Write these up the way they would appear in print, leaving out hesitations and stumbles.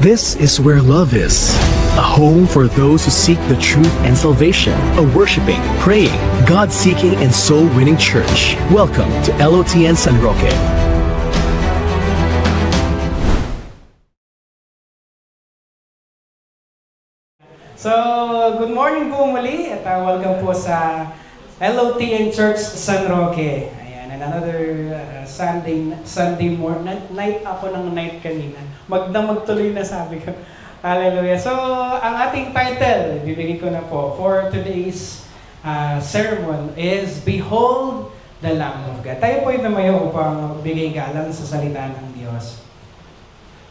This is where love is. A home for those who seek the truth and salvation. A worshiping, praying, God-seeking, and soul-winning church. Welcome to LOTN San Roque. So, good morning po muli at welcome po sa LOTN Church San Roque. Ayan, another Sunday morning. Night ako ng night kanina. Magtuloy na sabi ko. Hallelujah. So, ang ating title, bibigay ko na po for today's sermon is Behold the Lamb of God. Tayo po ay namayo upang magbigay galang sa salita ng Diyos.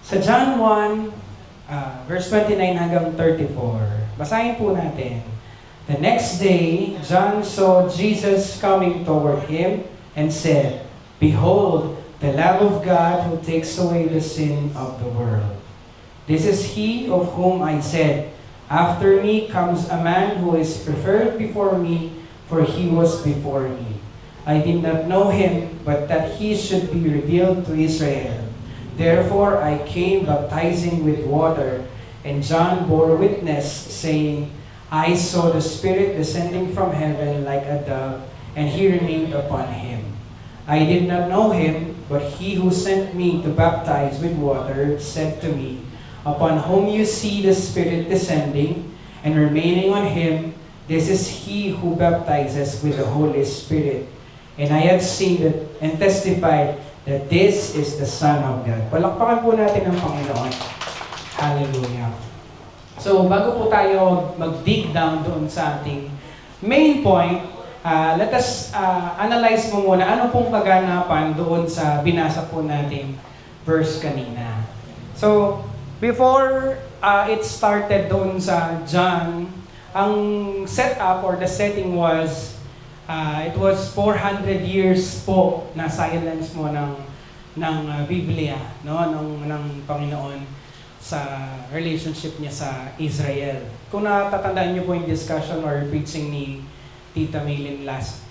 Sa John 1, verse 29 hanggang 34. Basahin po natin. The next day, John saw Jesus coming toward him and said, Behold, the Lamb of God who takes away the sin of the world. This is he of whom I said, After me comes a man who is preferred before me, for he was before me. I did not know him, but that he should be revealed to Israel. Therefore I came baptizing with water, and John bore witness, saying, I saw the Spirit descending from heaven like a dove, and he remained upon him. I did not know him, but he who sent me to baptize with water said to me, Upon whom you see the Spirit descending and remaining on him, this is he who baptizes with the Holy Spirit. And I have seen it and testified that this is the Son of God. Palakpakan po natin ang Panginoon. Hallelujah. So, bago po tayo mag-dig down doon sa ating main point, let us analyze mo muna ano pong kaganapan doon sa binasa po nating verse kanina. So, before it started doon sa John, ang setup or the setting was it was 400 years po na silence mo ng Biblia, no, ng Panginoon sa relationship niya sa Israel. Kung natatandaan niyo po yung discussion or preaching ni Tita Maylin last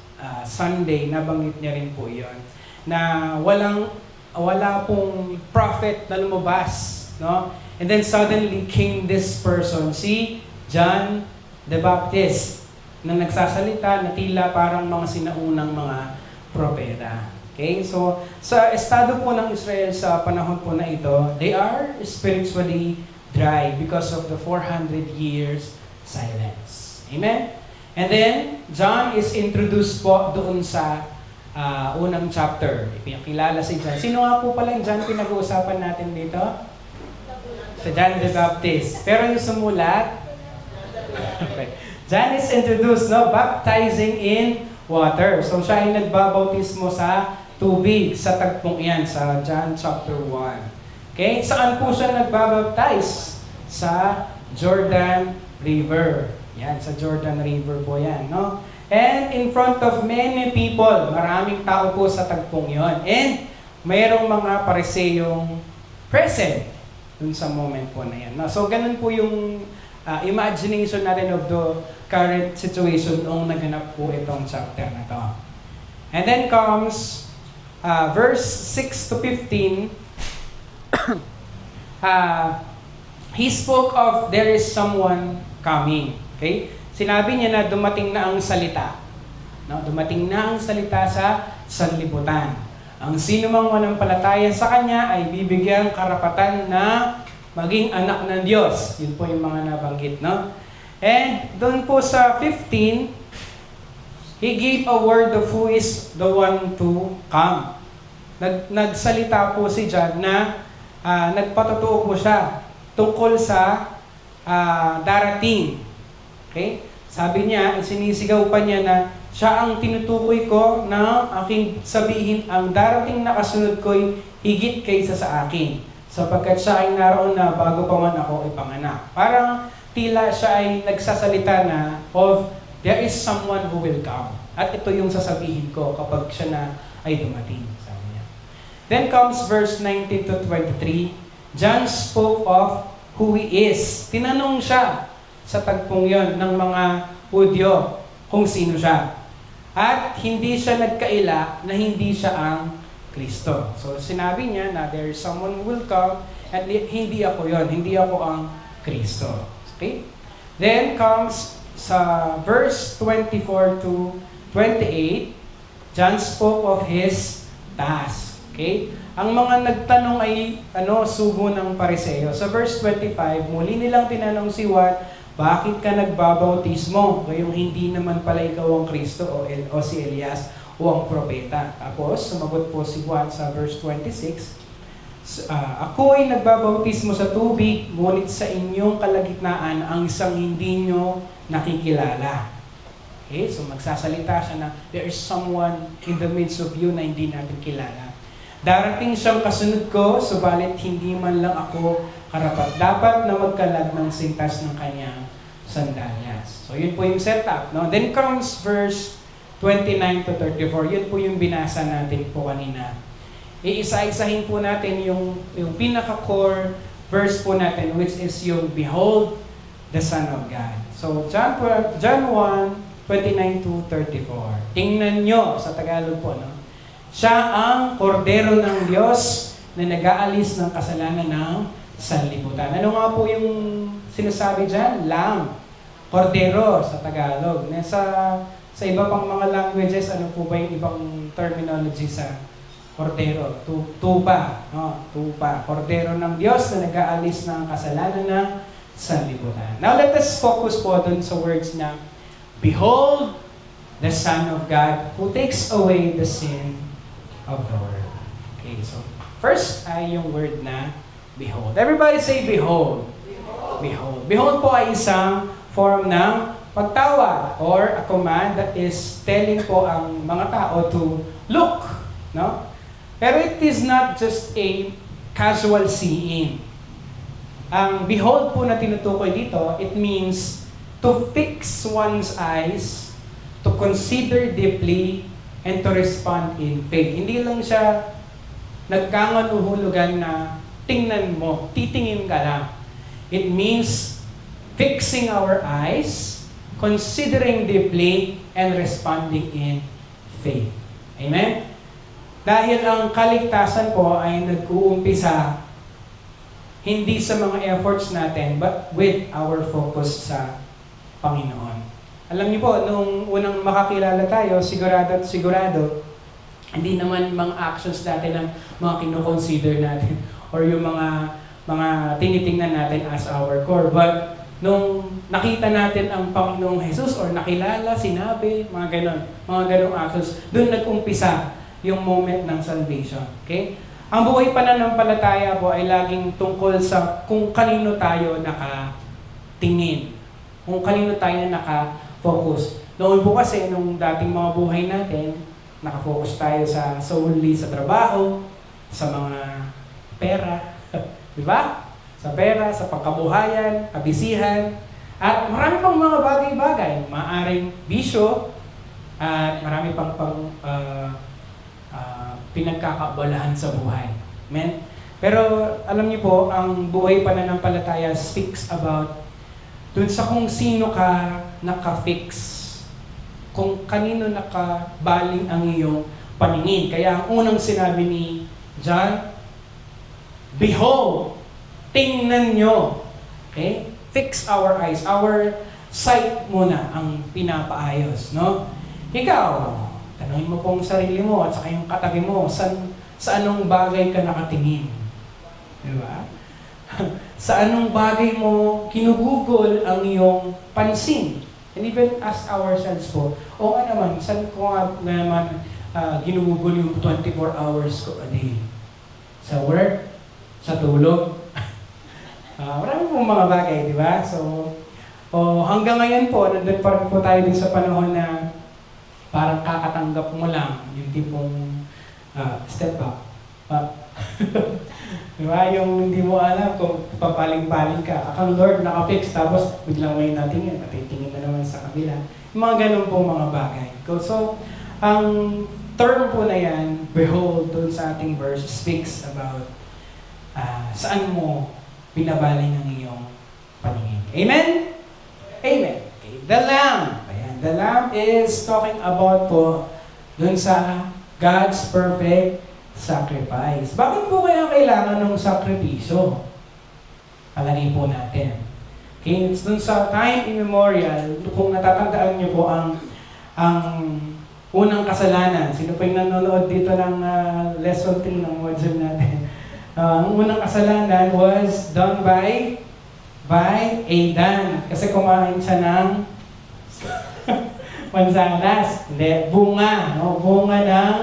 Sunday, nabanggit niya rin po 'yon na wala pong prophet na lumabas, no? And then suddenly came this person, si John the Baptist, na nagsasalita na tila parang mga sinaunang mga propeta. Okay? So, sa estado po ng Israel sa panahon po na ito, they are spiritually dry because of the 400 years silence. Amen? And then, John is introduced po doon sa unang chapter. Ipinakilala si John. Sino nga po pala yung John pinag-uusapan natin dito? Sa John the Baptist. Pero yung sumulat, okay. John is introduced, no, baptizing in water. So siya ay nagbabautismo sa tubig, sa tagpong iyan, sa John chapter 1. Okay? Saan po siya nagbabaptize? Sa Jordan River. Yan, sa Jordan River po yan, no? And in front of many people, maraming tao po sa tagpong yon. And mayroong mga pariseyong present dun sa moment po na yan. No? So ganun po yung imagination natin of the current situation noong naganap po itong chapter na to. And then comes verse 6 to 15. He spoke of there is someone coming. Okay? Sinabi niya na dumating na ang salita. No? Dumating na ang salita sa sanlibutan. Ang sino mang manampalataya sa kanya ay bibigyang karapatan na maging anak ng Diyos. Yun po yung mga nabanggit, no? And doon po sa 15, He gave a word of who is the one to come. Nagsalita po si John na nagpatotoo po siya tungkol sa darating. Okay? Sabi niya, sinisigaw pa niya na siya ang tinutukoy ko na aking sabihin, ang darating na kasunod ko'y higit kaysa sa akin. Sapagkat siya ay naroon na bago pa man ako ipanganak. Parang tila siya ay nagsasalita na of there is someone who will come. At ito yung sasabihin ko kapag siya na ay dumating. Sabi niya. Then comes verse 19 to 23. John spoke of who he is. Tinanong siya sa tagpong yon ng mga Hudyo kung sino siya. At hindi siya nagkaila na hindi siya ang Kristo. So sinabi niya na there is someone who will come At hindi ako yon, hindi ako ang Kristo. Okay? Then comes sa verse 24 to 28, John spoke of his task. Okay? Ang mga nagtanong ay sugo ng Pariseo. Sa verse 25, muli nilang tinanong si Juan, bakit ka nagbabautismo? Ngayong hindi naman pala ikaw ang Kristo o si Elias o ang propeta. Tapos, sumagot po si Juan sa verse 26, ako ay nagbabautismo sa tubig, ngunit sa inyong kalagitnaan ang isang hindi nyo nakikilala. Okay? So magsasalita siya na there is someone in the midst of you na hindi natin kilala. Darating siyang kasunod ko, subalit hindi man lang ako karapat-dapat na magkalag ng sintas ng kanyang sandalyas. So yun po yung setup. No? Then comes verse 29 to 34. Yun po yung binasa natin po kanina. Iisa-isahin po natin yung pinaka-core verse po natin, which is yung Behold the Son of God. So John 1:29 to 34. Tingnan nyo, sa Tagalog po, no? Siya ang kordero ng Diyos na nag-aalis ng kasalanan ng sanlibutan. Ano nga po yung sinasabi dyan? Lamb. Kordero sa Tagalog. Sa iba pang mga languages, ano po ba yung ibang terminology sa kordero? Tupa. No? Tupa. Kordero ng Diyos na nag-aalis ng kasalanan ng sanlibutan. Now let us focus po dun sa words na Behold the Son of God who takes away the sin of the world. Okay, so first ay yung word na behold. Everybody say behold. Behold. Behold po ay isang form ng pagtawag or a command that is telling po ang mga tao to look. No? Pero it is not just a casual seeing. Ang behold po na tinutukoy dito, it means to fix one's eyes, to consider deeply, and to respond in faith. Hindi lang siya nagkanganuhulugan na tingnan mo, titingin ka lang. It means fixing our eyes, considering deeply, and responding in faith. Amen? Dahil ang kaligtasan po ay nag-uumpisa hindi sa mga efforts natin, but with our focus sa Panginoon. Alam niyo po, nung unang makakilala tayo, sigurado at sigurado, hindi naman mga actions natin ang mga kino-consider natin or yung mga tinitingnan natin as our core. But nung nakita natin ang Panginoong Jesus or nakilala, sinabi, mga ganong actions, doon nag-umpisa yung moment ng salvation. Okay? Ang buhay pananampalataya po ay laging tungkol sa kung kanino tayo nakatingin, kung kanino tayo naka-focus. Noon po kasi, nung dating mga buhay natin, nakafocus tayo solely sa trabaho, sa mga pera, di ba? Sa pera, sa pagkabuhayan, kabisihan, at marami pang mga bagay-bagay. Maaring bisyo, at marami pang pinagkakabalahan sa buhay. Amen? Pero alam niyo po, ang buhay pananampalataya speaks about dun sa kung sino ka naka-fix, kung kanino nakabaling ang iyong paningin. Kaya ang unang sinabi ni John, Behold, tingnan nyo. Okay? Fix our eyes. Our sight muna ang pinapaayos. No? Ikaw, tanungin mo pong sarili mo at saka yung katabi mo, sa anong bagay ka nakatingin? Di ba? Sa anong bagay mo kinugugol ang iyong pansin? And even ask ourselves po, o nga naman, saan ko nga naman ginugugol yung 24 hours ko a day? Sa work? Sa tulog? Marami pong mga bagay, di ba? So, hanggang ngayon po, nandun pa rin po tayo din sa panahon na parang kakatanggap mo lang yung tipong step up. Di ba? Yung hindi mo alam kung papaling-paling ka. Akang Lord nakafix, tapos biglang may natingin, patitingin na naman sa kabila. Yung mga ganun pong mga bagay. So, ang term po na yan, behold, doon sa ating verse, speaks about saan mo binabaling ang iyong paningin. Amen? Amen. Okay. The Lamb. Ayan. The Lamb is talking about po dun sa God's perfect sacrifice. Bakit po kaya kailangan ng sakripisyo? Palagay po natin. Okay, it's dun sa time immemorial, kung natatandaan niyo po ang unang kasalanan. Sino pa yung nanonood dito ng lesson 3 ng module natin? Ang unang kasalanan was done by Adan. Kasi kumain siya ng mansanas. Hindi, bunga. No? Bunga ng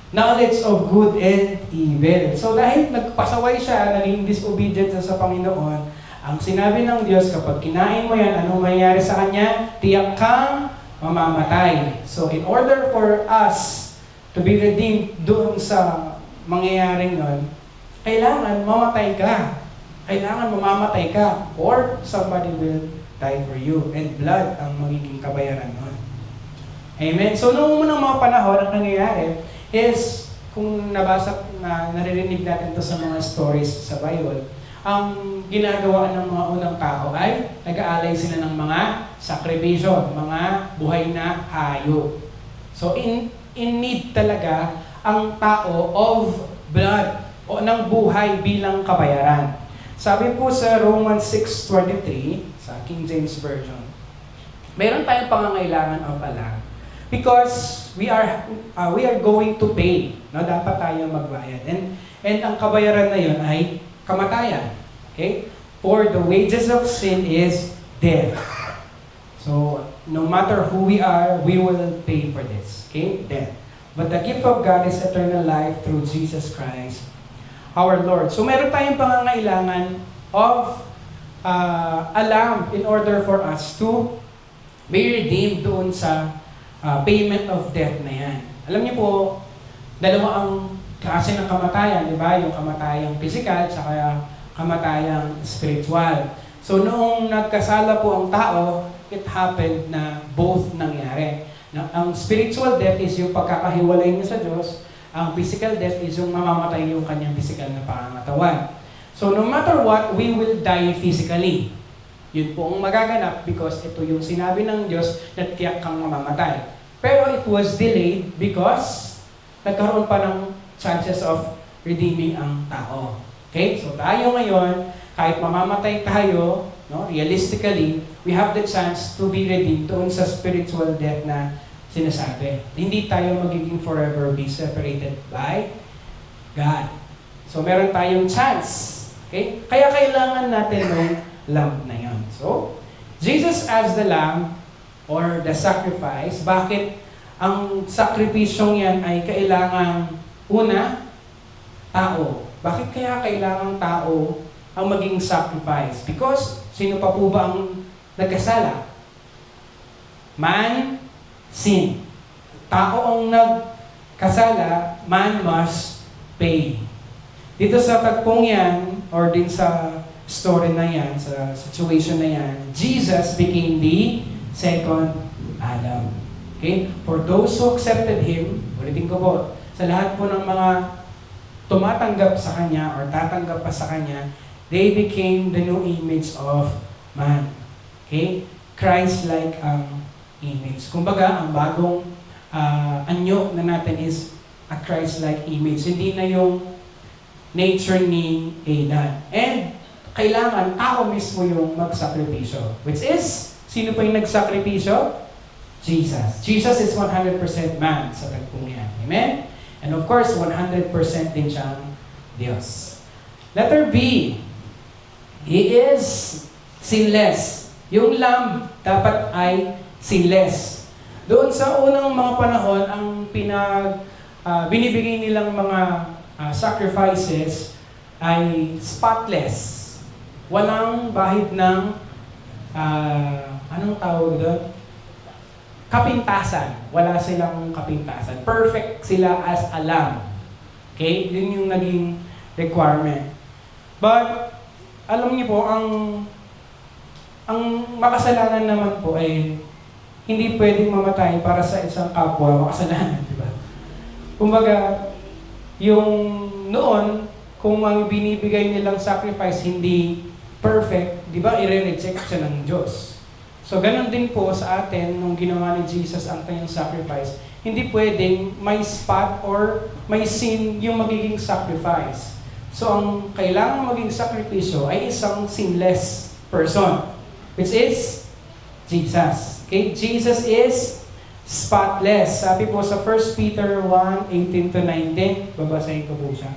knowledge of good and evil. So dahil nagpasaway siya, naging disobedient siya sa Panginoon, ang sinabi ng Diyos, kapag kinain mo yan, anong mangyayari sa kanya? Tiyak kang mamamatay. So in order for us to be redeemed doon sa mangyayaring nun, kailangan mamatay ka. Kailangan mamamatay ka or somebody will die for you. And blood ang magiging kabayaran nun. Amen? So noong unang mga panahon, ang nangyayari is, kung naririnig natin to sa mga stories sa Bible, ang ginagawa ng mga unang tao ay nag-aalay sila ng mga sakripisyo, mga buhay na hayop. So in need talaga ang tao of blood o ng buhay bilang kabayaran. Sabi po sa Romans 6:23 sa King James Version, meron tayong pangangailangan of a lamb because we are going to pay. No, dapat tayo magbayad. And ang kabayaran na yon ay kamatayan. Okay? For the wages of sin is death. So, no matter who we are, we will pay for this. Okay? Death. But the gift of God is eternal life through Jesus Christ, our Lord. So, meron tayong pangangailangan of a lamb in order for us to be redeemed doon sa payment of death na yan. Alam niyo po, dalawa ang klase ng kamatayan, di ba? Yung kamatayang physical, saka kamatayang spiritual. So noong nagkasala po ang tao, it happened na both nangyari. Ang spiritual death is yung pagkakahiwalay niya sa Diyos. Ang physical death is yung mamamatay yung kanyang physical na pangangatawan. So no matter what, we will die physically. Yun po ang magaganap because ito yung sinabi ng Diyos na tiyak kang mamamatay. Pero it was delayed because nagkaroon pa ng chances of redeeming ang tao. Okay? So tayo ngayon, kahit mamamatay tayo, no, realistically, we have the chance to be redeemed doon sa spiritual death na sinasabi. Hindi tayo magiging forever be separated by God. So meron tayong chance. Okay? Kaya kailangan natin ng lamb na yon. So, Jesus as the lamb or the sacrifice, bakit ang sakripisyong yan ay kailangan una, tao. Bakit kaya kailangan tao ang maging sacrifice? Because, sino pa po ba ang nagkasala? Man, sin. Tao ang nagkasala, man must pay. Dito sa tagpong yan, or din sa story na yan, sa situation na yan, Jesus became the second Adam. Okay? For those who accepted Him, ulitin ko po, sa lahat po ng mga tumatanggap sa Kanya or tatanggap pa sa Kanya, they became the new image of man. Okay? Christ-like ang image. Kumbaga, ang bagong anyo na natin is a Christ-like image. Hindi na yung nature ni Adan. And kailangan tao mismo yung magsakripisyo. Which is, sino pa yung nagsakripisyo? Jesus. Jesus is 100% man sa tagpong yan. Amen? And of course, 100% din siyang Diyos. Letter B. He is sinless. Yung lamb dapat ay sinless. Doon sa unang mga panahon, ang binibigay nilang mga sacrifices ay spotless. Walang bahid ng, anong tawag doon? Kapintasan. Wala silang kapintasan. Perfect sila as a lamb. Okay? Yun yung naging requirement. But, alam niyo po, ang makasalanan naman po ay hindi pwedeng mamatay para sa isang kapwa makasalanan, di ba? Kumbaga, yung noon, kung ang binibigay nilang sacrifice hindi perfect, di ba, i-reject siya ng Diyos. So, ganun din po sa atin, nung ginawa ni Jesus ang kanyang sacrifice, hindi pwedeng may spot or may sin yung magiging sacrifice. So ang kailangan maging sakripisyo ay isang sinless person, which is Jesus. Okay? Jesus is spotless. Sabi po sa 1 Peter 1:18-19, babasahin ko po siya.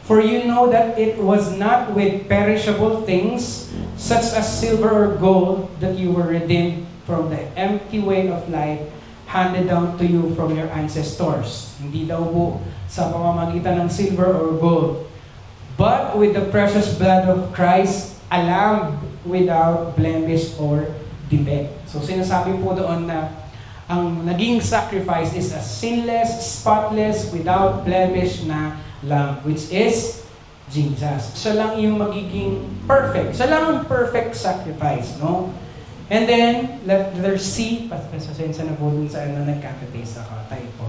For you know that it was not with perishable things, such as silver or gold, that you were redeemed from the empty way of life handed down to you from your ancestors. Hindi daw po sa pamamagitan ng silver or gold, but with the precious blood of Christ, a lamb without blemish or defect. So sinasabi po doon na ang naging sacrifice is a sinless, spotless, without blemish na lamb, which is Jesus. Siya lang yung magiging perfect. Siya lang ang perfect sacrifice, no? And then, letter C, pasensya na po dun sa nagkakatis ako, typo.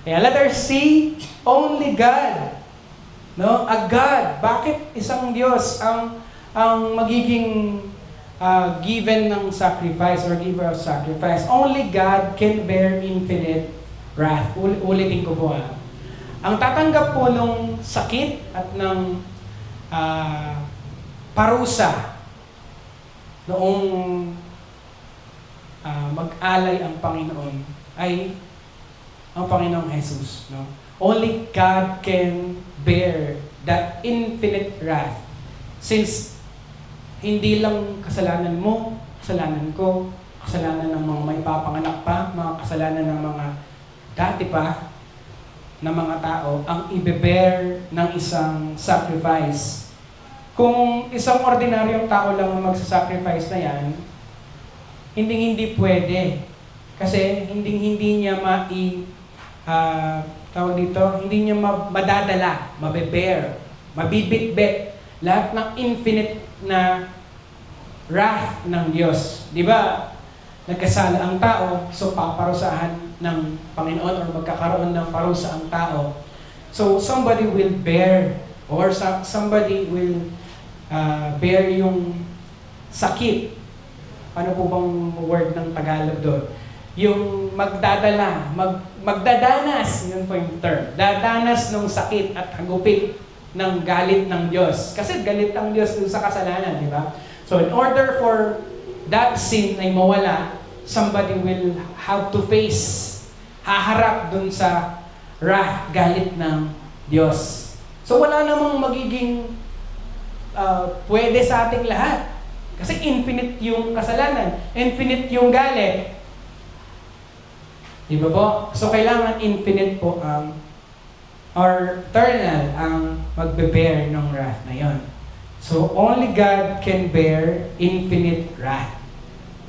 Kaya letter C, only God. No? A God. Bakit isang Diyos ang magiging given ng sacrifice or giver of sacrifice? Only God can bear infinite wrath. Ulitin ko po Ang tatanggap po ng sakit at ng parusa noong mag-alay ang Panginoon ay ang Panginoong Jesus. No? Only God can bear that infinite wrath. Since hindi lang kasalanan mo, kasalanan ko, kasalanan ng mga may papanganak pa, mga kasalanan ng mga dati pa na mga tao ang ibe-bear ng isang sacrifice. Kung isang ordinaryong tao lang ang magsasacrifice na yan, hindi pwede. Kasi hindi niya tawag dito, hindi niya madadala, mabe-bear, mabibitbit lahat ng infinite na wrath ng Diyos. Di ba? Nagkasala ang tao, so paparusahan ng Panginoon or magkakaroon ng parusa ang tao. So somebody will bear or somebody will bear yung sakit. Ano po bang word ng Tagalog doon? Yung magdadanas, yun po yung term. Dadanas ng sakit at hagupit ng galit ng Diyos. Kasi galit ang Diyos dun sa kasalanan, di ba? So in order for that sin ay mawala, somebody will have to face, haharap dun sa wrath, galit ng Diyos. So wala namang magiging pwede sa ating lahat. Kasi infinite yung kasalanan, infinite yung galit. Di ba po? So kailangan infinite po or eternal ang magbe-bear ng wrath na yon. So only God can bear infinite wrath.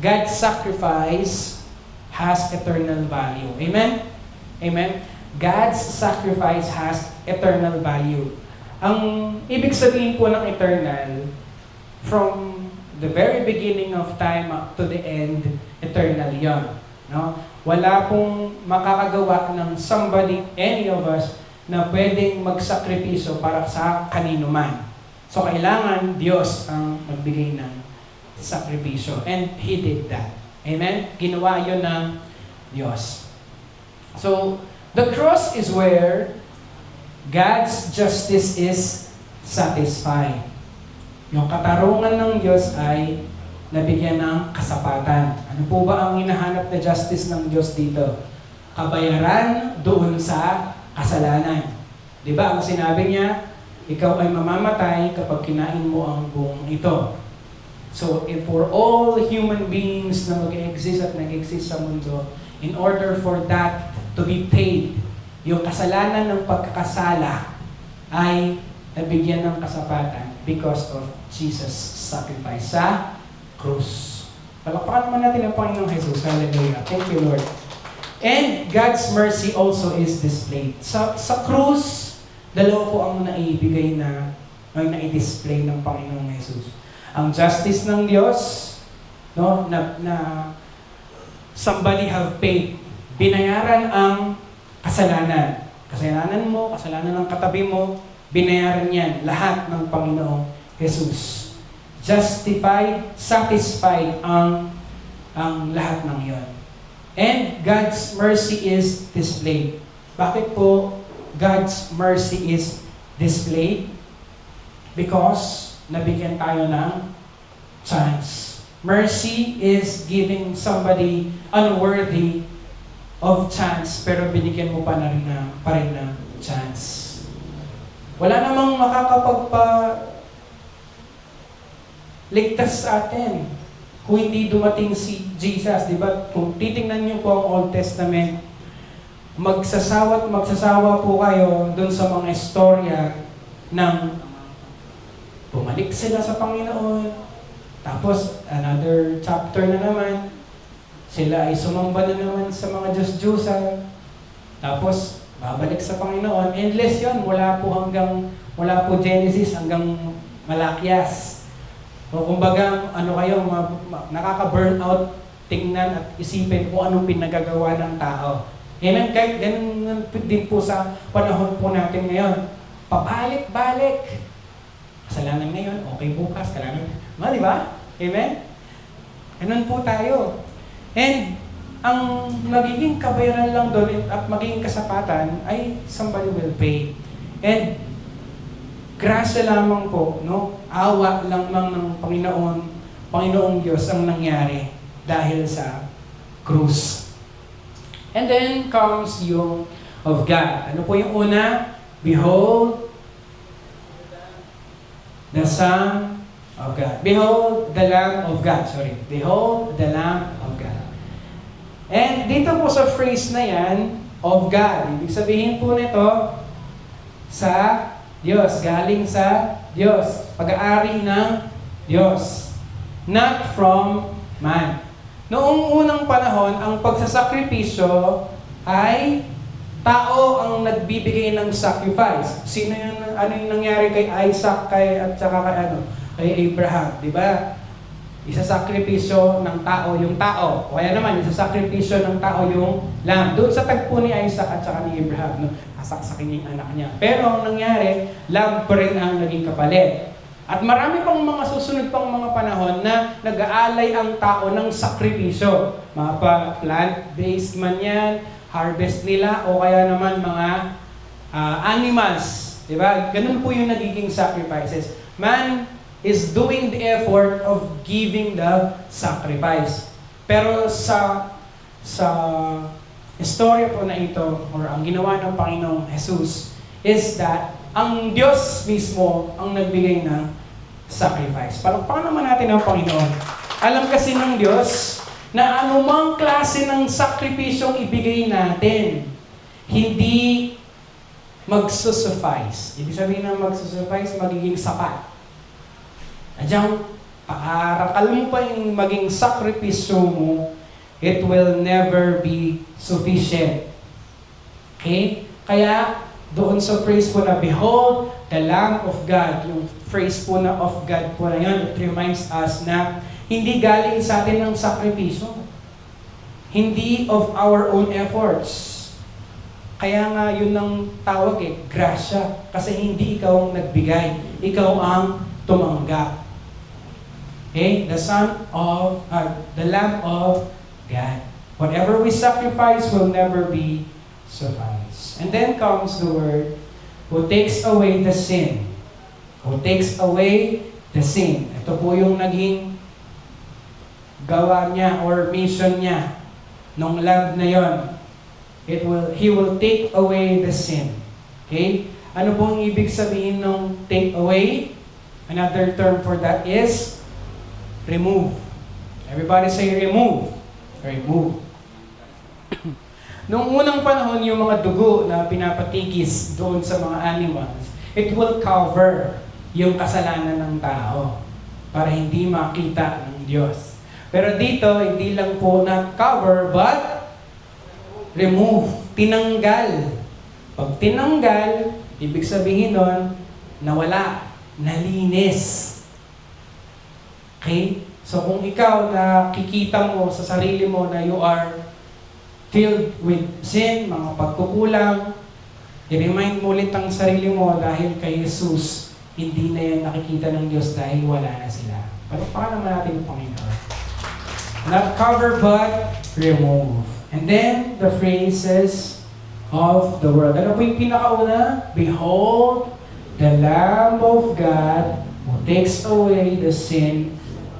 God's sacrifice has eternal value. Amen? Amen? God's sacrifice has eternal value. Ang ibig sabihin po ng eternal, from the very beginning of time up to the end, eternal yon. No? Wala pong makakagawa ng somebody, any of us, na pwedeng magsakripisyo para sa kanino man. So kailangan Diyos ang magbigay ng sakripisyo. And He did that. Amen? Ginawa yun ng Diyos. So, the cross is where God's justice is satisfied. Yung katarungan ng Diyos ay nabigyan ng kasapatan. Ano po ba ang hinahanap na justice ng Diyos dito? Kabayaran doon sa kasalanan. Di ba? Ang sinabi niya, ikaw ay mamamatay kapag kinain mo ang buong ito. So, if for all human beings na mag-exist at nag-exist sa mundo, in order for that to be paid, yung kasalanan ng pagkakasala ay nabigyan ng kasapatan because of Jesus' sacrifice sa krus. Palakpakan naman natin ang Panginoong Jesus. Hallelujah. Thank you, Lord. And God's mercy also is displayed. Sa krus, dalawa po ang naibigay na na-display ng Panginoong Jesus. Ang justice ng Diyos, no, na somebody have paid. Binayaran ang kasalanan. Kasalanan mo, kasalanan ng katabi mo, binayaran yan lahat ng Panginoong Jesus. Justified, satisfied ang lahat ng yon. And God's mercy is displayed. Bakit po God's mercy is displayed? Because nabigyan tayo ng chance. Mercy is giving somebody unworthy of chance, pero binigyan mo pa rin ng chance. Wala namang ligtas sa atin kung hindi dumating si Jesus, di ba? Kung titingnan niyo po ang Old Testament, magsasawa po kayo dun sa mga istorya ng bumalik sila sa Panginoon, tapos another chapter na naman, sila ay sumamba na naman sa mga Diyos-Diyosan, tapos babalik sa Panginoon. Endless yun, mula po Genesis hanggang Malakias. O kumbaga, nakaka-burn out tingnan at isipin kung anong pinagagawa ng tao. Amen? Kahit ganun din po sa panahon po natin ngayon. Pabalik-balik. Kasalanan ngayon, okay bukas, kasalanan. Di ba? Amen? Ganun po tayo. And ang magiging kabayaran lang doon at magiging kasapatan ay somebody will pay. And grasya lamang po, no? Awa lamang ng Panginoong Diyos ang nangyari dahil sa krus. And then comes yung of God. Ano po yung una? Behold the Son of God. Behold the Lamb of God. Sorry. Behold the Lamb of God. And dito po sa phrase na yan, of God, ibig sabihin po nito, sa Diyos, galing sa Diyos, pag-aari ng Diyos, not from man. Noong unang panahon, ang pagsasakripisyo ay tao ang nagbibigay ng sacrifice. Ano yung nangyari kay Isaac, at saka kay Abraham, di ba? Isasakripisyo ng tao yung tao. O kaya naman, isasakripisyo ng tao yung lamb. Doon sa tagpo ni Isaac at saka ni Abraham, no? Asaksakin yung anak niya. Pero ang nangyari, lamb pa rin ang naging kapalit. At marami pang mga susunod pang mga panahon na nag-aalay ang tao ng sakripisyo. Mga plant-based man yan, harvest nila, o kaya naman mga animals. Diba? Ganun po yung nagiging sacrifices. Man is doing the effort of giving the sacrifice. Pero sa istorya po na ito, or ang ginawa ng Panginoong Jesus, is that ang Diyos mismo ang nagbigay ng sacrifice. Palakpakan naman natin ang Panginoon. Alam kasi ng Diyos na anumang klase ng sakripisyong ibigay natin, hindi magsusuffice. Ibig sabihin ng magsusuffice, magiging sapat. Adyang, paarakal mo pa yung maging sakripisyo mo, it will never be sufficient. Okay? Kaya, doon sa phrase po na, behold, the Lamb of God, yung phrase po na of God po na yun, it reminds us na hindi galing sa atin ng sakripisyo. Hindi of our own efforts. Kaya nga yun ang tawag grasya. Kasi hindi ikaw ang nagbigay. Ikaw ang tumanggap. Okay? The Lamb of God. Whatever we sacrifice will never be suffice. And then comes the word, who takes away the sin. Who takes away the sin. Ito po yung naging gawa niya or mission niya nung lamb na yon. He will take away the sin. Okay? Ano po ang ibig sabihin ng take away? Another term for that is remove. Everybody say remove. Remove. Noong unang panahon, yung mga dugo na pinapatikis doon sa mga animals, it will cover yung kasalanan ng tao para hindi makita ng Diyos. Pero dito, hindi lang po na-cover, but remove. Tinanggal. Pag tinanggal, ibig sabihin nun, nawala. Nalinis. Okay? So kung ikaw nakikita mo sa sarili mo na you are filled with sin, mga pagkukulang, i-remind mo ulit ang sarili mo dahil kay Jesus, hindi na yan nakikita ng Diyos dahil wala na sila. Palakpakan naman natin yung Panginoon. Not cover but remove. And then, the phrases of the world. Ano po yung pinakauna? Behold, the Lamb of God who takes away the sin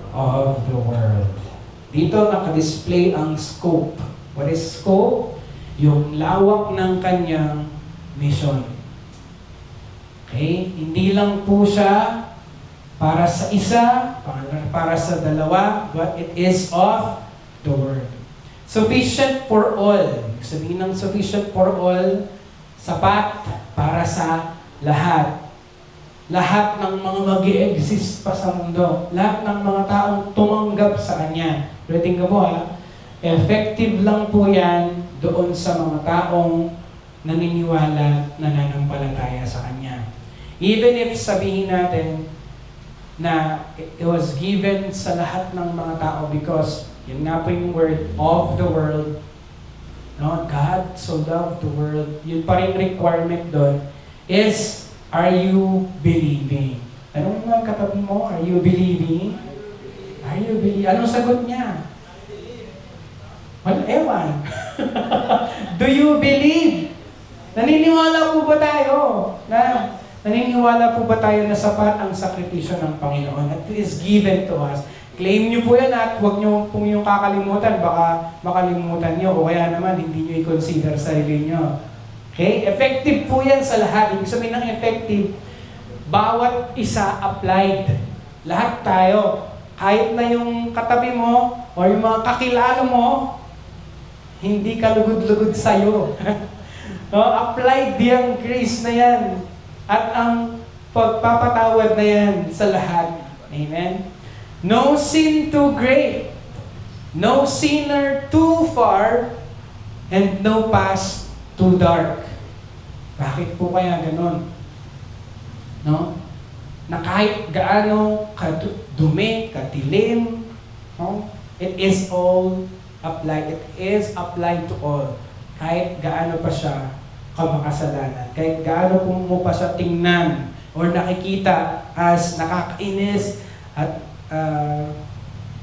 of the world. Dito naka-display ang scope. What is scope? Yung lawak ng kanyang mission. Okay? Hindi lang po siya para sa isa, para sa dalawa, but it is of the world. Sufficient for all. Sabihin ng sufficient for all, sapat para sa lahat. Lahat ng mga mag-i-exist pa sa mundo. Lahat ng mga taong tumanggap sa Kanya. Ulitin ko po effective lang po yan doon sa mga taong naniniwala, nananampalataya sa Kanya. Even if sabihin natin na it was given sa lahat ng mga tao because yun nga po yung word of the world. No? God so loved the world. Yun pa rin requirement doon is, are you believing? Anong mga katabi mo? Are you believing? Are you believing? Anong sagot niya? Well, ewan. Do you believe? Naniniwala po ba tayo naniniwala po ba tayo na sapat ang sakripisyo ng Panginoon at it is given to us? Claim nyo po yan at huwag nyo pong yung kakalimutan, baka makalimutan nyo o kaya naman hindi nyo i-consider sarili nyo. Okay? Effective po yan sa lahat. Ibig sabihin ng effective, bawat isa applied. Lahat tayo. Kahit na yung katabi mo o yung mga kakilala mo, hindi ka lugod-lugod sa'yo. No? Applied yung grace na yan. At ang pagpapatawad na yan sa lahat. Amen? No sin too great, no sinner too far, and no past too dark. Bakit po kaya ganun? No? Na kahit gaano kadumi, kadilim, no? It is all applied. It is applied to all. Kahit gaano pa siya kamakasalanan. Kahit gaano mo pa siya tingnan or nakikita as nakakainis at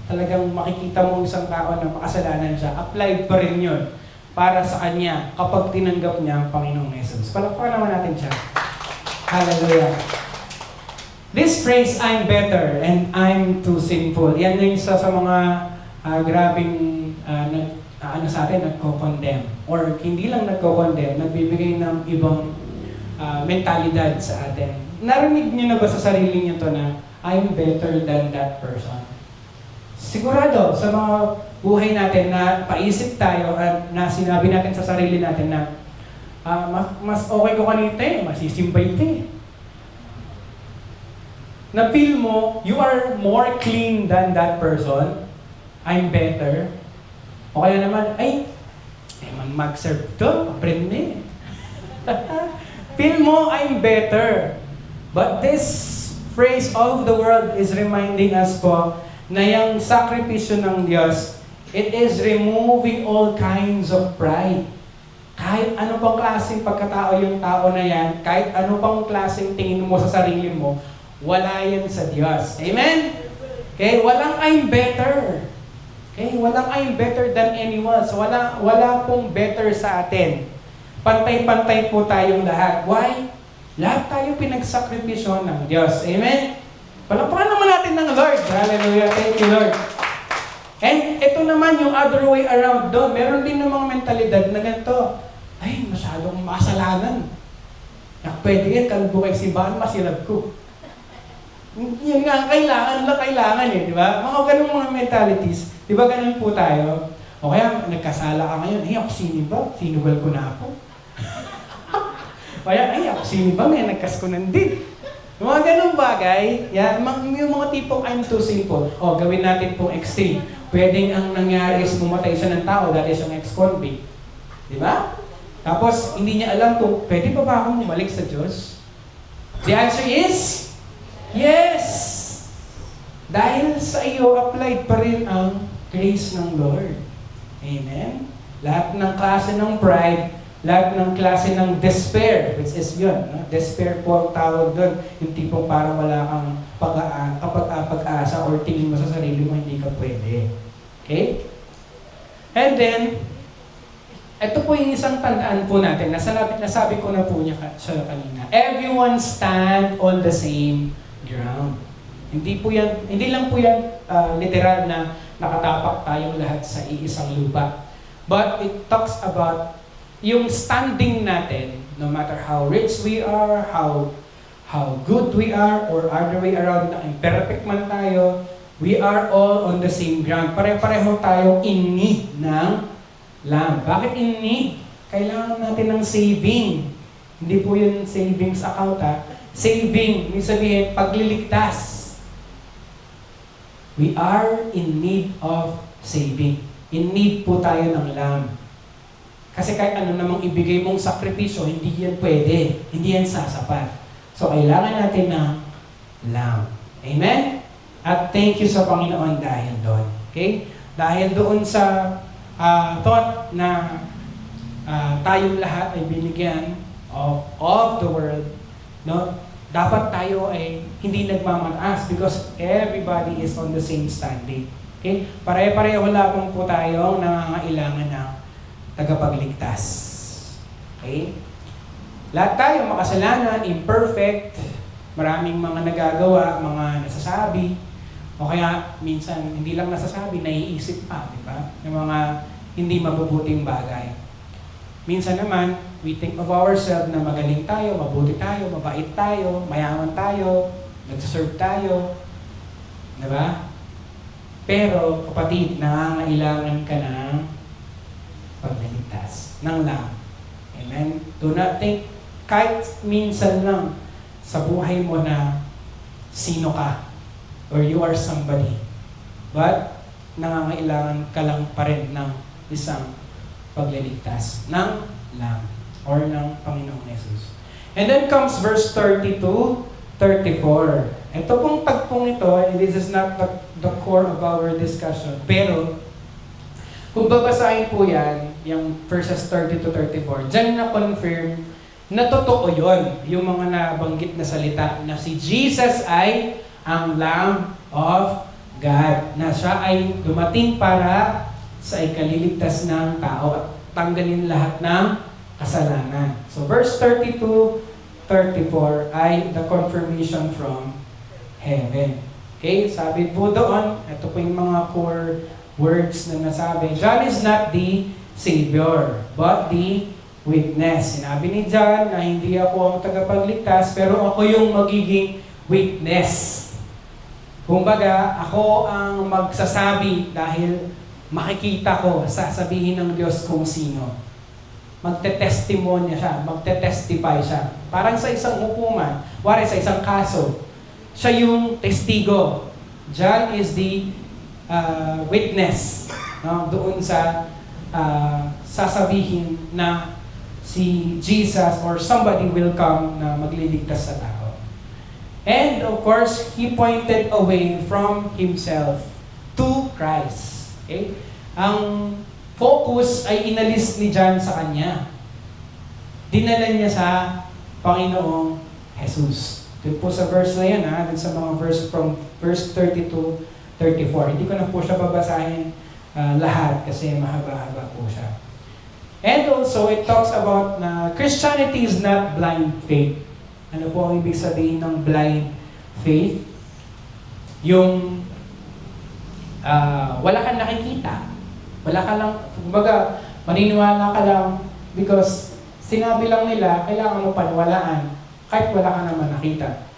talagang makikita mo isang tao na makasalanan siya, applied pa rin yun para sa kanya kapag tinanggap niya ang Panginoong Jesus. Palakpakan naman natin siya. Hallelujah. This phrase, I'm better and I'm too sinful. Yan yung isa sa mga grabing sa atin, nagko-condemn. Or hindi lang nagko-condemn, nagbibigay ng ibang mentalidad sa atin. Narinig niyo na ba sa sarili niyo to na I'm better than that person? Sigurado sa mga buhay natin na paisip tayo at na sinabi natin sa sarili natin na mas okay ko kanito masisimba ito Na feel mo, you are more clean than that person. I'm better. O kaya naman, mag-serve to, friend me. Feel mo, I'm better. But this phrase of the world is reminding us po na yung sakripisyo ng Diyos, it is removing all kinds of pride. Kahit ano pang klaseng pagkatao yung tao na yan, kahit ano pang klaseng tingin mo sa sarili mo, wala yan sa Diyos. Amen? Okay, walang I'm better. Okay, walang I'm better than anyone. So wala pong better sa atin. Pantay-pantay po tayong lahat. Why? Lahat tayo pinagsakripisyo ng Diyos. Amen? Palakpakan naman natin ng Lord. Hallelujah. Thank you, Lord. And ito naman yung other way around doon. Meron din ng mga mentalidad na ganito. Ay, masyadong masalanan. Pwede yan, kalbo kay simbahan, masilab ko. Yun nga, kailangan di ba? Mga ganun mga mentalities. Di ba ganun po tayo? O kaya, nagkasala ka ngayon, ako sinibag, sinugal ko na ako. Kaya, ako sinibag, nagkas ko nandin. Yung mga ganun bagay, yung mga tipong I'm too simple. O, gawin natin pong extreme. Pwedeng ang nangyari is bumatay siya ng tao dahil siyang ex-convict. Di ba? Tapos, hindi niya alam kung pwede pa ba akong bumalik sa Diyos? The answer is, yes! Dahil sa iyo, applied pa rin ang grace ng Lord. Amen? Lahat ng klase ng pride, lahat ng klase ng despair, which is yun. No? Despair po ang tawag doon. Yung tipong parang wala kang pag-asa or tingin mo sa sarili mo, hindi ka pwede. Okay? And then, ito po yung isang tandaan po natin. Nasabi ko na po niya siya kanina. Everyone stand on the same ground. Hindi lang po yan literal na nakatapak tayong lahat sa iisang lupa. But it talks about yung standing natin, no matter how rich we are, how good we are, or other way around na imperfect man tayo, we are all on the same ground. Pare-pareho tayong in need ng Lamb. Bakit in need? Kailangan natin ng saving. Hindi po yun savings account Saving, may sabihin, pagliligtas. We are in need of saving. In need po tayo ng Lamb. Kasi kahit ano namang ibigay mong sakripisyo, hindi yan pwede. Hindi yan sasapat. So, kailangan natin ng Lamb. Amen? At thank you sa Panginoon dahil doon. Okay? Dahil doon sa thought na tayong lahat ay binigyan of the world, no? Dapat tayo ay hindi nagmamataas because everybody is on the same standing. Okay? Pare-pareho lamang po tayong nangangailangan ng tagapagligtas. Okay? Lahat tayo makasalanan, imperfect, maraming mga nagagawa, mga nasasabi, o kaya minsan hindi lang nasasabi, naiisip pa, di ba? Ng mga hindi mabubuting bagay. Minsan naman, we think of ourselves na magaling tayo, mabuti tayo, mabait tayo, mayaman tayo, nagsaserve tayo, di ba? Pero, kapatid, nangangailangan ka ng pagliligtas, ng Lamb. Amen? Do not think, kahit minsan lang sa buhay mo na sino ka, or you are somebody, but nangangailangan ka lang pa rin ng isang pagliligtas ng Lamb or ng Panginoong Jesus. And then comes verse 32, 34. Ito pong tagpong ito, this is not the core of our discussion, pero kung babasahin po yan, yung verses 30 to 34, dyan na-confirm na totoo yun, yung mga nabanggit na salita, na si Jesus ay ang Lamb of God, na siya ay dumating para sa ikaliligtas ng tao at tanggalin lahat ng kasalanan. So verse 32, 34 ay the confirmation from heaven. Okay, sabi po doon, ito po yung mga core words na nasabi. John is not the Savior, but the witness. Sinabi ni John na hindi ako ang tagapagligtas, pero ako yung magiging witness. Kumbaga, ako ang magsasabi dahil makikita ko, sasabihin ng Diyos kung sino. Magte-testimonya siya, magte-testify siya. Parang sa isang hukuman, wari sa isang kaso, siya yung testigo. John is the witness, no? Doon sa sasabihin na si Jesus or somebody will come na magliligtas sa tao. And of course, he pointed away from himself to Christ. Okay? Ang focus ay inalis ni John sa kanya. Dinala niya sa Panginoong Jesus. Doon po sa verse na yan, doon sa mga verse from verse 32, 34. Hindi ko na po siya babasahin lahat kasi mahaba-haba po siya. And also, it talks about na Christianity is not blind faith. Ano po ang ibig sabihin ng blind faith? Yung wala kang nakikita. Wala ka lang, kumbaga, maniniwala ka lang because sinabi lang nila, kailangan mo paniwalaan kahit wala ka naman nakita.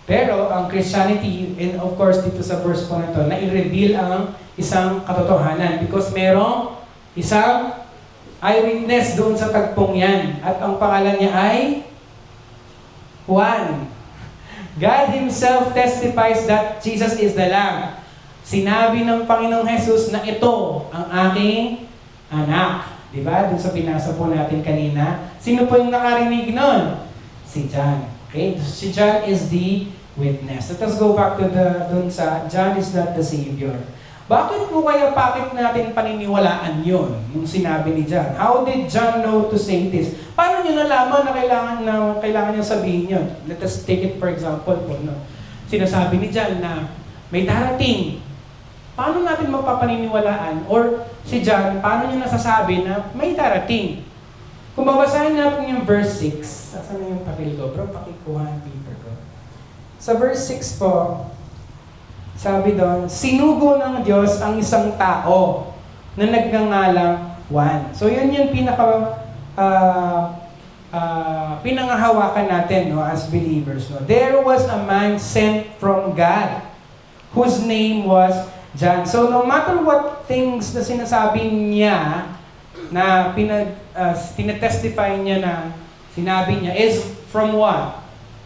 Pero ang Christianity, and of course dito sa verse po na ito, na i-reveal ang isang katotohanan because merong isang eyewitness doon sa tagpong yan. At ang pangalan niya ay Juan. God Himself testifies that Jesus is the Lamb. Sinabi ng Panginoong Jesus na ito ang aking anak. Diba? Doon sa binasa po natin kanina. Sino po yung nakarinig nun? Si John. Okay? Si John is the witness. Let us go back to doon sa John is not the Savior. Bakit natin paniniwalaan yun nung sinabi ni John? How did John know to say this? Paano nyo nalaman na kailangan niya sabihin yun? Let us take it for example po. No? Sinasabi ni John na may darating paano natin mapapaniniwalaan? Or si John, paano niya nasasabi na may darating? Kung babasahin natin yung verse 6, saan na yung papel ko? Bro, pakikuha ang paper ko. Sa verse 6 po, sabi doon, sinugo ng Diyos ang isang tao na nagngangalang Juan. So yun yung pinangahawakan natin, no, as believers. No? There was a man sent from God whose name was John. So no matter what things na sinasabi niya, na tinetestify niya na sinabi niya is from what?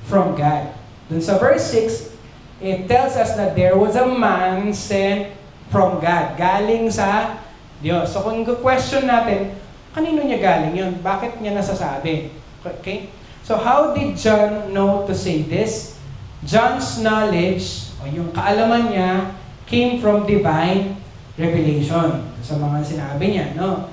From God. Dun sa verse 6, it tells us that there was a man sent from God. Galing sa Diyos. So kung question natin, kanino niya galing yun? Bakit niya nasasabi? Okay? So how did John know to say this? John's knowledge, o yung kaalaman niya, came from divine revelation. Sa mga sinabi niya, no?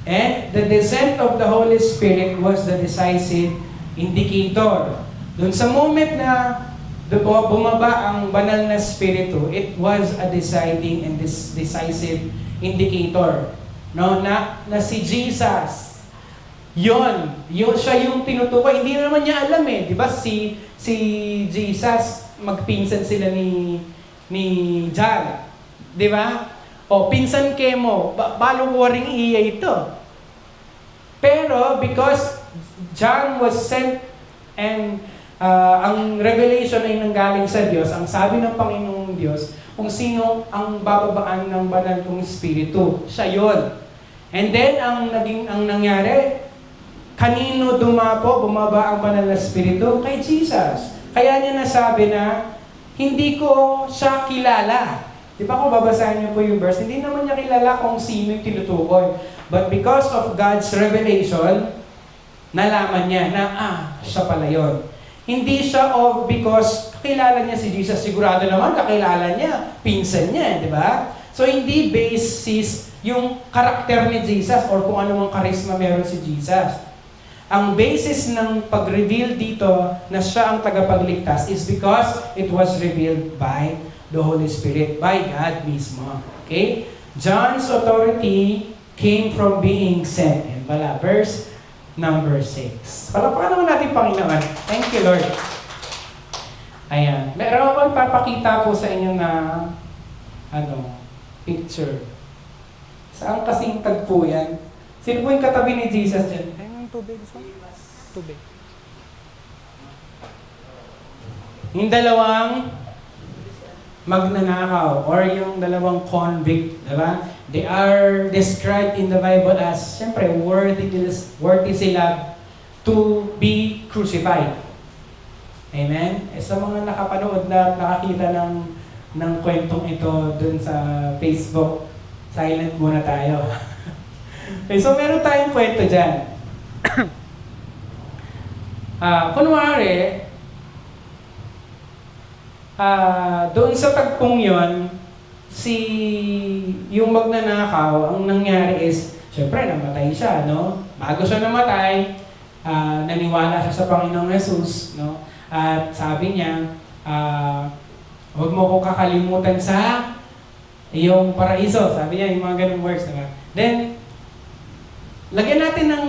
And the descent of the Holy Spirit was the decisive indicator. Doon sa moment na bumaba ang banal na Espiritu, it was a deciding and decisive indicator. No, na si Jesus, yun siya yung tinutukoy. Hindi naman niya alam eh, di ba? Si Jesus, magpinsan sila ni John. Di ba? O, pinsan mo, balo waring iya ito. Pero, because John was sent and ang revelation ay nanggaling sa Diyos, ang sabi ng Panginoong Diyos, kung sino ang bababaan ng banal kong Espiritu, siya yun. And then, ang nangyari, kanino bumaba ang banal na Espiritu? Kay Jesus. Kaya niya nasabi na, hindi ko siya kilala. Di ba kung babasahin niyo po yung verse, hindi naman niya kilala kung sino yung tinutukoy. But because of God's revelation, nalaman niya na, siya pala yun. Hindi siya because kakilala niya si Jesus. Sigurado naman, kakilala niya. Pinsan niya, di ba? So, hindi basis yung karakter ni Jesus or kung anong karisma meron si Jesus. Ang basis ng pag-reveal dito na siya ang tagapagligtas is because it was revealed by the Holy Spirit, by God mismo. Okay? John's authority came from being sent. Yan pala, verse number 6. Palakpakan naman natin, Panginoon. Thank you, Lord. Ayan. Meron ako ipapakita po sa inyo na picture. Saan kasing tagpo yan? Sino po yung katabi ni Jesus dyan? Ayun, tubig. Tubig. Yung dalawang magnanakaw or yung dalawang convict, diba? They are described in the Bible as, siyempre, worthy sila to be crucified. Amen? Sa mga nakapanood na nakakita ng kwentong ito dun sa Facebook, silent muna tayo. Okay, so meron tayong kwento dyan. Kunwari, doon sa tagpong yon, yung magnanakaw, ang nangyari is, syempre, namatay siya, no? Bago siya namatay, naniwala siya sa Panginoong Jesus, no? At sabi niya, huwag mo ko kakalimutan sa iyong paraiso. Sabi niya, yung mga ganung words, diba? Then, lagyan natin ng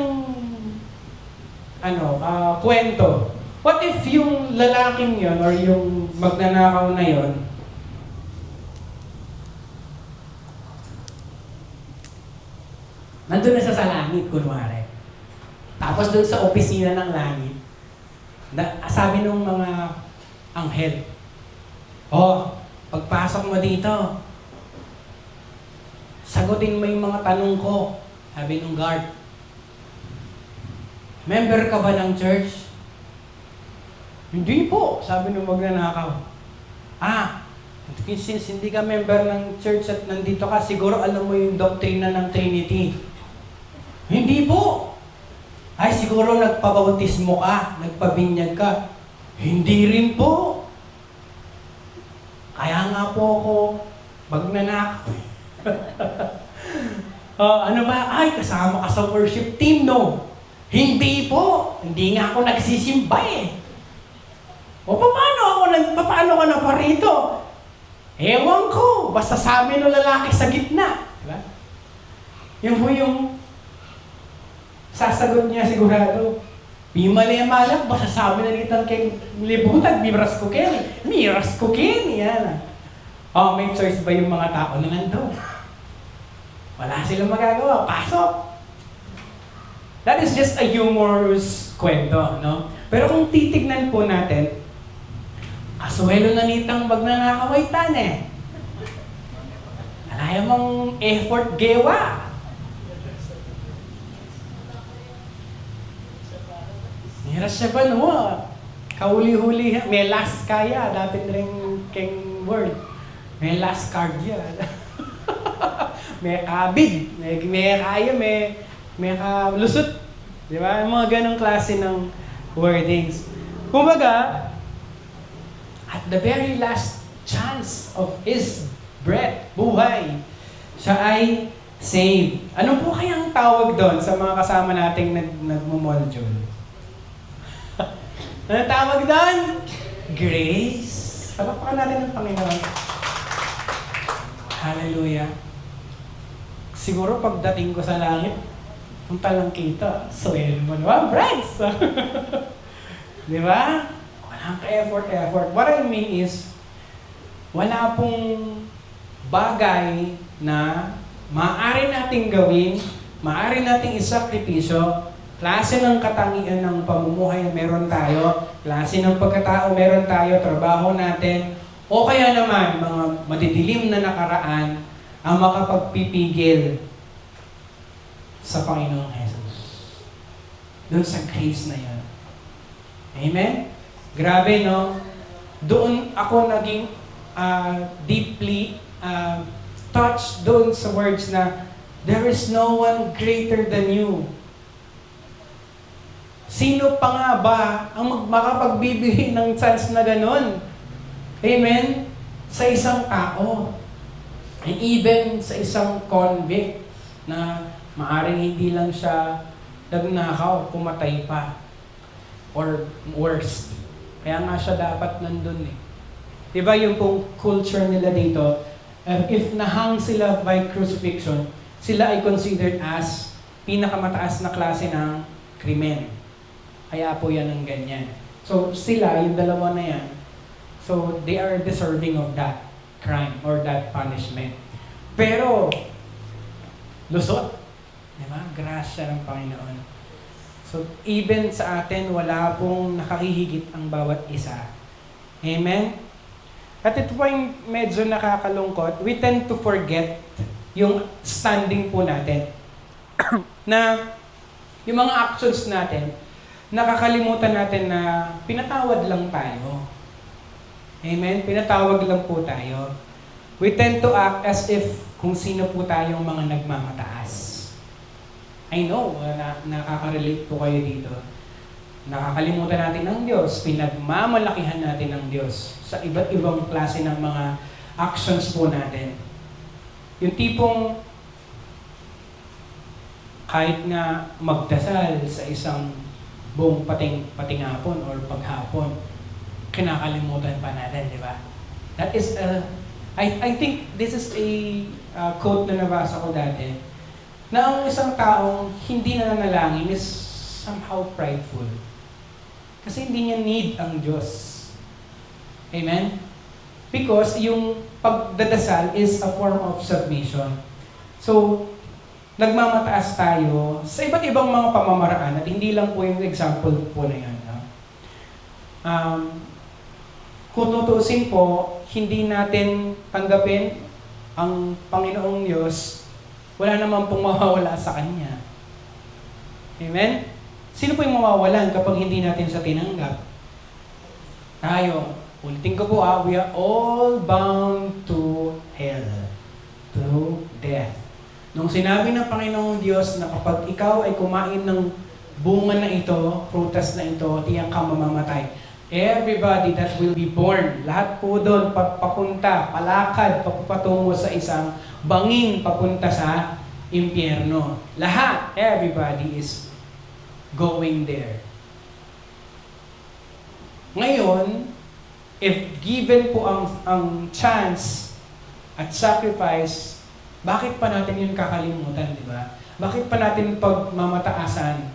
kwento. What if yung lalaking yon or yung magnanakaw na yon nandun na siya sa langit, kunwari. Tapos doon sa opisina ng langit, sabi nung mga anghel, pagpasok mo dito, sagutin mo yung mga tanong ko. Sabi nung guard, member ka ba ng church? Hindi po, sabi nung magnanakaw. Since hindi ka member ng church at nandito ka, siguro alam mo yung doktrina ng Trinity. Hindi po. Ay, siguro nagpabautismo ka, nagpabinyag ka. Hindi rin po. Kaya nga po ako magnanakaw. Ano ba? Ay, kasama ka sa worship team, no? Hindi po. Hindi nga ako nagsisimba eh. Paano ka na pa rito? Ewan ko, basta sa amin o lalaki sa gitna. Diba? Yung sasagot niya sigurado. Malak, basta sa amin na nitang kay libutan, miras ko ken. Yan. Oh, may choice ba yung mga tao na nandun? Wala silang magagawa. Pasok! That is just a humorous kwento, no? Pero kung titignan po natin, kasuwelo na nitang magnanakawaitan eh. Alaya mong effort gewa. Miras siya ba no? Kahuli-huli, may last kaya, dapat rin king word. May last card yan. May kabid, may kaya, may kalusot. Di ba? Mga ganong klase ng wordings. Kumbaga, at the very last chance of his breath, buhay, siya ay saved. Ano po kayang tawag doon sa mga kasama nating nagmumodule? Ano tawag doon? Grace. Palakpakan natin ng Panginoon. Hallelujah. Siguro pagdating ko sa langit, punta lang kita. Swell mo naman, friends! Di ba? Walang ka-effort. What I mean is, wala pong bagay na maaari nating gawin, maaari nating isakripisyo, klase ng katangian ng pamumuhay na meron tayo, klase ng pagkatao meron tayo, trabaho natin, o kaya naman mga madidilim na nakaraan ang makapagpipigil sa Panginoong Jesus. Doon sa grace na yan. Amen? Grabe, no? Doon ako naging deeply touched doon sa words na there is no one greater than you. Sino pa nga ba ang makapagbibigay ng chance na ganon? Amen? Sa isang tao. And even sa isang convict na maaring hindi lang siya nagnakaw, pumatay pa. Or worse. Kaya nga siya dapat nandun eh. Diba yung pong culture nila dito, if nahang sila by crucifixion, sila ay considered as pinakamataas na klase ng krimen. Kaya po yan ang ganyan. So sila, yung dalawa na yan, so they are deserving of that crime or that punishment. Pero, lusot. Diba? Grasya ng Panginoon. So even sa atin, wala pong nakakihigit ang bawat isa. Amen? At ito po yung medyo nakakalungkot. We tend to forget yung standing po natin. Na yung mga actions natin, nakakalimutan natin na pinatawad lang tayo. Amen? Pinatawag lang po tayo. We tend to act as if kung sino po tayong mga nagmamataas. I know, nakaka-relate po kayo dito. Nakakalimutan natin ang Diyos, pinagmamalakihan natin ang Diyos sa iba't ibang klase ng mga actions po natin. Yung tipong kahit nga magdasal sa isang buong patingapon or paghapon, kinakalimutan pa natin, di ba? That is, I think this is a quote na nabasa ko dati, na ang isang taong hindi nananalangin is somehow prideful. Kasi hindi niya need ang Diyos. Amen? Because yung pagdadasal is a form of submission. So, nagmamataas tayo sa iba't ibang mga pamamaraan at hindi lang po yung example po na yan. No? Kung tutuusin po, hindi natin tanggapin ang Panginoong Diyos, wala naman pong mawawala sa Kanya. Amen? Sino po yung mawawalan kapag hindi natin siya tinanggap? Tayo. Ulitin ko po we are all bound to hell. To death. Nung sinabi ng Panginoong Diyos na kapag ikaw ay kumain ng bunga na ito, prutas na ito, tiyang ka mamamatay. Everybody that will be born, lahat po doon papunta, palakad, papatungo sa isang bangin papunta sa impyerno. Lahat, everybody is going there. Ngayon, if given po ang chance at sacrifice, bakit pa natin yun kakalimutan, di ba? Bakit pa natin pagmamataasan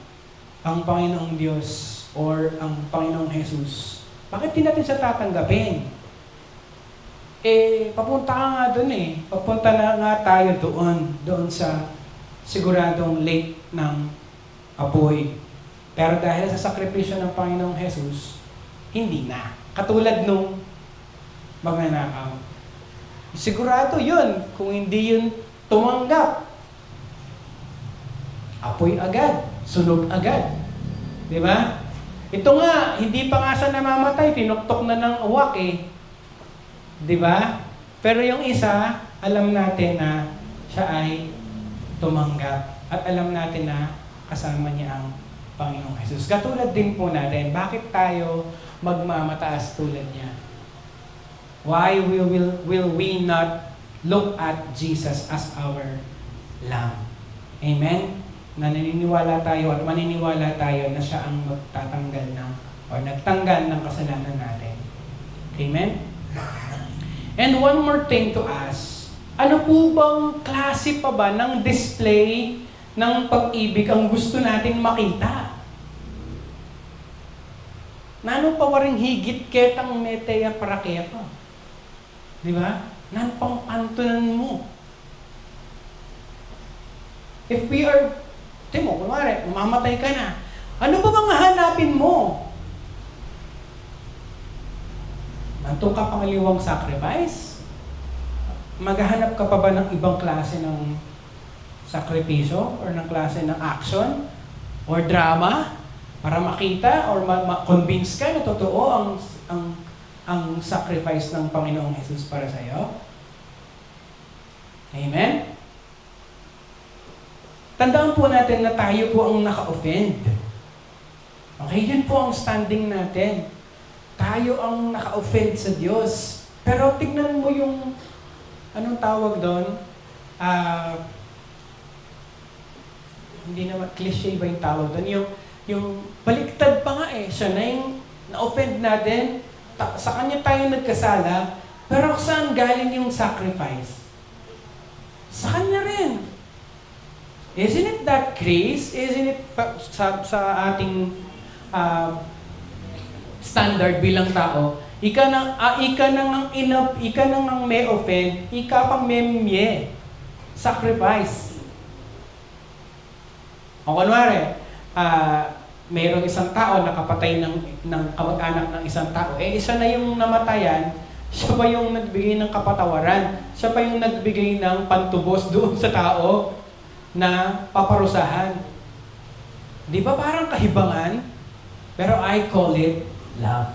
ang Panginoong Diyos or ang Panginoong Jesus? Bakit di natin siya tatanggapin? Papunta ka nga doon Papunta na nga tayo doon sa siguradong lake ng apoy. Pero dahil sa sakripisyo ng Panginoong Jesus, hindi na. Katulad nung magnanakaw. Sigurado yun, kung hindi yun tumanggap, apoy agad, sunog agad. Di ba? Ito nga, hindi pa nga siya namamatay, tinuktok na ng uwak Di ba? Pero yung isa, alam natin na siya ay tumanggap. At alam natin na kasama niya ang Panginoong Jesus. Katulad din po natin, bakit tayo magmamataas tulad niya? Why will we not look at Jesus as our Lamb? Amen? Naniniwala tayo at maniniwala tayo na siya ang magtatanggal ng or nagtanggal ng kasalanan natin. Amen? And one more thing to ask, ano po bang klase pa ba ng display ng pag-ibig ang gusto natin makita? Nano pa waring higit ketang meteya para keto? Di ba? Nano pang pantunan mo? If we are, timo, kunwari, mamamatay ka na, ano ba bang hanapin mo? Nandun ka pangaliwang sacrifice? Maghahanap ka pa ba ng ibang klase ng sakripisyo or ng klase ng action or drama para makita or ma-convince ka na totoo ang sacrifice ng Panginoong Jesus para sa iyo? Amen? Tandaan po natin na tayo po ang naka-offend. Okay, yun po ang standing natin. Tayo ang naka-offend sa Diyos. Pero tignan mo yung, anong tawag doon? Hindi naman, cliche ba yung tawag doon? Yung baliktad pa nga siya na yung na-offend natin. Sa kanya tayo nagkasala. Pero saan galing yung sacrifice? Sa kanya rin. Isn't it that grace? Isn't it sa ating standard bilang tao, ika nang may offend, ika pang memye. Sacrifice. O kunwari, mayroong isang tao nakapatay ng kamag-anak ng isang tao. Isa na yung namatayan, siya pa yung nagbigay ng kapatawaran. Siya pa yung nagbigay ng pantubos doon sa tao na paparusahan. Di ba parang kahibangan? Pero I call it love.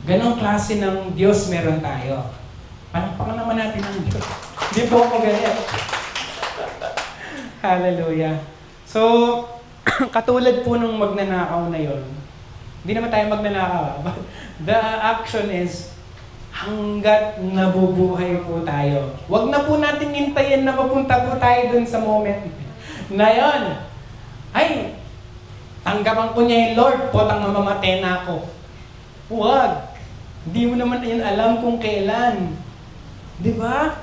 Ganong klase ng Diyos meron tayo. Palakpakan naman natin ang Diyos. Di po ako ganyan. Hallelujah. So, katulad po nung magnanakaw na yon, hindi naman tayo magnanakaw. But the action is, hanggat nabubuhay po tayo. Huwag na po natin hintayin na mapunta po tayo dun sa moment na yon. Ay, tanggapan ko niya yung Lord, potang mamamatay na ako. Huwag. Hindi mo naman yun alam kung kailan. Di ba?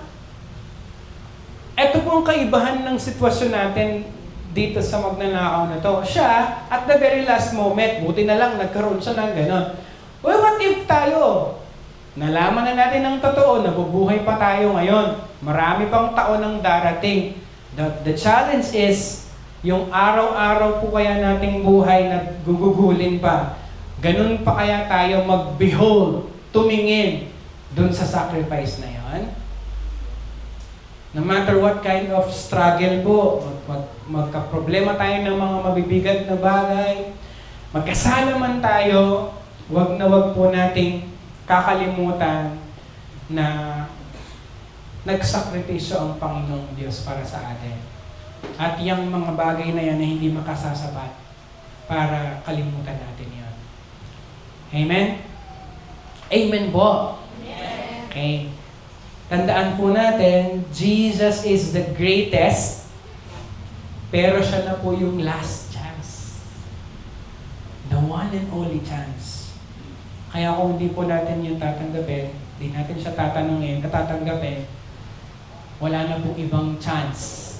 Ito po ang kaibahan ng sitwasyon natin dito sa magnanakaw na to. Siya, at the very last moment, buti na lang, nagkaroon siya ng gano'n. Well, what if tayo? Nalaman na natin ng totoo, nabubuhay pa tayo ngayon. Marami pang taon ang darating. The challenge is, yung araw-araw po kaya nating buhay na gugugulin pa. Ganun pa kaya tayo mag-behold, tumingin dun sa sacrifice na yan? No matter what kind of struggle po, magka-problema tayo ng mga mabibigat na bagay, magkasala man tayo, wag na wag po nating kakalimutan na nagsakripisyo ang Panginoong Diyos para sa atin. At yung mga bagay na yan na hindi makasasapat para kalimutan natin yan. Amen? Amen po. Amen. Okay. Tandaan po natin, Jesus is the greatest, pero siya na po yung last chance. The one and only chance. Kaya kung hindi po natin yung tatanggapin, di natin siya tatanungin, tatanggapin, wala na pong ibang chance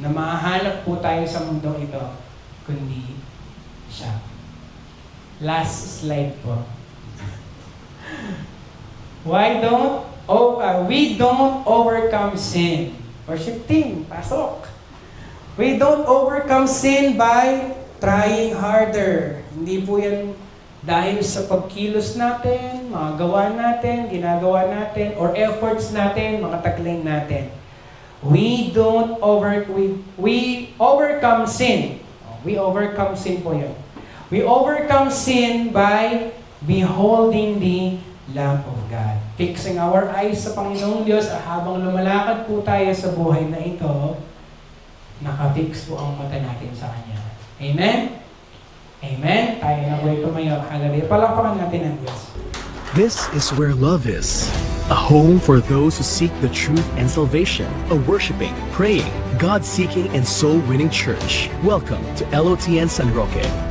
na mahanap po tayo sa mundong ito, kundi siya. Last slide po. We don't overcome sin. Worship team, pasok. We don't overcome sin by trying harder. Hindi po yan dahil sa pagkilos natin, mga gawa natin, ginagawa natin, or efforts natin, mga taglay natin. We overcome sin. We overcome sin po yan. We overcome sin by beholding the Lamb of God. Fixing our eyes sa Panginoong Diyos habang lumalakad po tayo sa buhay na ito, nakafix po ang mata natin sa Kanya. Amen? Amen? Tayo na po tumayo. Hallelujah. Palakpakan natin ang Diyos. This is where love is. A home for those who seek the truth and salvation. A worshiping, praying, God-seeking, and soul-winning church. Welcome to LOTN San Roque.